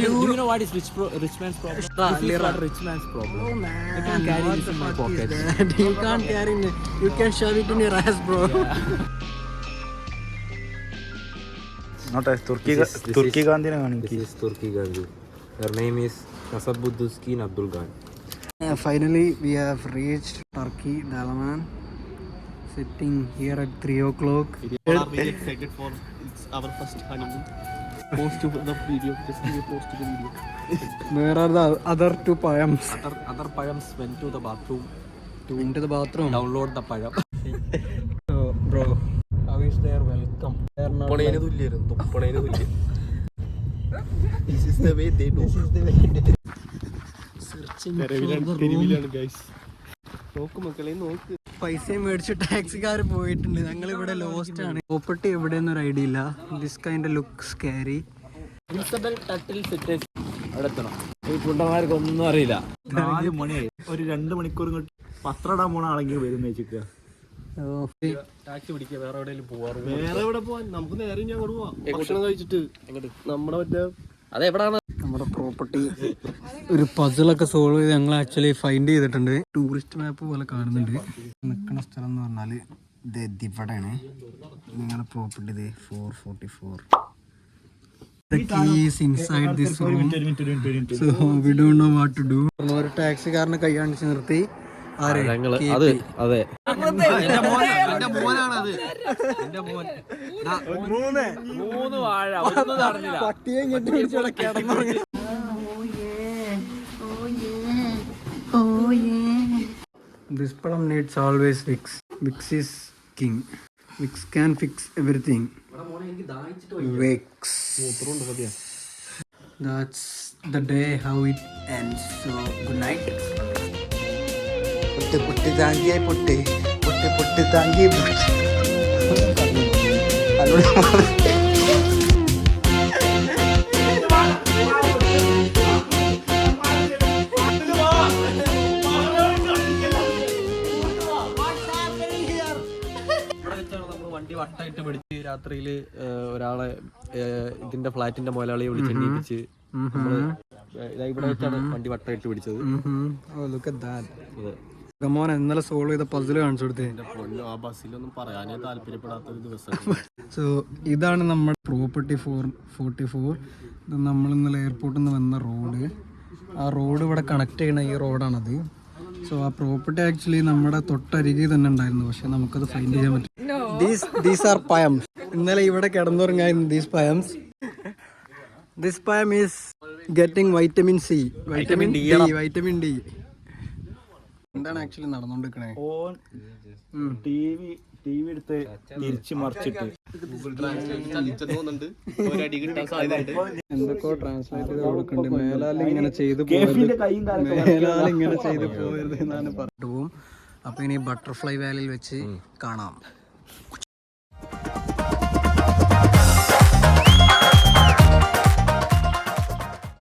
Do you know what is rich man's problem? This is what rich man's problem. Oh man, I can carry this in my pocket. You can't carry it. You can shove it in your ass, bro. നോട്ടെ തുർക്കി ഗാന്ധിനെ കാണിക്കും. This is Turki Gandhi. Her name is Kasabuddin Abdul Khan. Finally, we have reached Turkey, Dalaman. Sitting here at 3 o'clock. We are very excited for our first honeymoon. Post to the video. Just give a post to the video. Where are the other 2 payams? Other payams went to the bathroom Into the bathroom. download the payam. So, bro, how is their welcome? They are not തുപ്പണേന് തുല്യായിരുന്നു, തുപ്പണേന് തുല്യം. This is the way they do. searching തെരുവിലാണ് guys. നോക്ക് മക്കളെ നോക്ക്. പൈസയും മേടിച്ച് ടാക്സിക്കാർ പോയിട്ടുണ്ട്. ഞങ്ങൾ ഇവിടെ lost ആണ്. പ്രോപ്പർട്ടി എവിടെയെന്ന് ഒരു ഐഡിയ ഇല്ല. This kind look scary. Principal ടട്ടിൽ ഫിറ്റ്നസ് അടുത്തണം. ഈ പുണ്ടന്മാർക്ക് ഒന്നും അറിയില്ല. 4 മണിയായി. ഒരു 2 മണിക്കൂർ ഇങ്ങോട്ട് പത്രം ഇടാൻ പോണ ആളെങ്കിലും വരും വെച്ചിരിക്കുക. ടാക്സി പിടിക്കുക, വേറെ എവിടെയെങ്കിലും പോവാറ്. വേറെ എവിടെ പോവാൻ? നമുക്ക് നേരെ ഞാൻ അങ്ങോട്ട് പോവാം. ഭക്ഷണം കഴിച്ചിട്ട് നമ്മുടെ മറ്റേ അതെവിടാണ് നമ്മുടെ പ്രോപ്പർട്ടി ഒരു പസിലൊക്കെ സോൾവ് ചെയ്ത് ഞങ്ങൾ ആക്ച്വലി ഫൈൻഡ് ചെയ്തിട്ടുണ്ട്. ടൂറിസ്റ്റ് മാപ്പ് പോലെ കാണുന്നുണ്ട്. നിൽക്കുന്ന സ്ഥലം എന്ന് പറഞ്ഞാൽ ഇത് ഇവിടെയാണ്. നിങ്ങളുടെ പ്രോപ്പർട്ടി ഇത് 444. The key is inside this room. So we don't know what to do. ഒരു ടാക്സിക്കാരനെ കൈ കാണിച്ച് നിർത്തി. ആര്? അത് അതെ മൂന്ന് വാഴ ഒന്നും നടന്നില്ല. പട്ടിയെ കെട്ടി പിടിച്ചോടെ കിടന്നുറങ്ങി. This problem needs always fix. Fix is king. Fix can fix everything. Fix. That's the day how it ends. So good night. Puttu puttu താങ്കിയെ puttu puttu puttu താങ്കിയെ puttu. വണ്ടി വട്ടായിട്ട് പിടിച്ച് രാത്രിയില് ഒരാളെ ഇതിന്റെ ഫ്ലാറ്റിന്റെ മുതലാളിയെ വിളിച്ച് എണ്ണീപ്പിച്ച് ഇവിടെ വെച്ചാണ് വണ്ടി വട്ടായിട്ട് പിടിച്ചത്. മോനെ ഇന്നലെ സോൾവ് ചെയ്ത പസിൽ കാണിച്ചു കൊടുത്തേ. ആ ബസ്സിലൊന്നും പറയാനേ താല്പര്യപ്പെടാത്തൊരു ദിവസം. സോ ഇതാണ് നമ്മുടെ പ്രോപ്പർട്ടി 444. ഇത് നമ്മൾ ഇന്നലെ എയർപോർട്ടിൽ നിന്ന് വന്ന റോഡ്. ആ റോഡ് ഇവിടെ കണക്ട് ചെയ്യണ ഈ റോഡാണത്. സോ ആ പ്രോപ്പർട്ടി ആക്ച്വലി നമ്മുടെ തൊട്ടരികിൽ തന്നെ ഉണ്ടായിരുന്നു, പക്ഷെ നമുക്കത് ഫൈൻഡ് ചെയ്യാൻ പറ്റും. These are payams. ഇന്നലെ ഇവിടെ കിടന്നുറങ്ങായിരുന്നു. These payams. This payam is getting vitamin C. Vitamin D. എന്താണ് ആക്ച്വലി നടന്നുകൊണ്ടിരിക്കണേ? ഓൻ ടി വി എടുത്ത് തിരിച്ച് മറിച്ചിട്ട് എന്തൊക്കെയോ ട്രാൻസ്ലേറ്റ് ചെയ്ത് കൊടുക്കുന്നുണ്ട്. മേലാലിങ്ങനെ ചെയ്ത് പോകരുത് എന്നാണ് പറഞ്ഞത്. അപ്പൊ ഇനി ബട്ടർഫ്ലൈ വാലിയിൽ വെച്ച് കാണാം.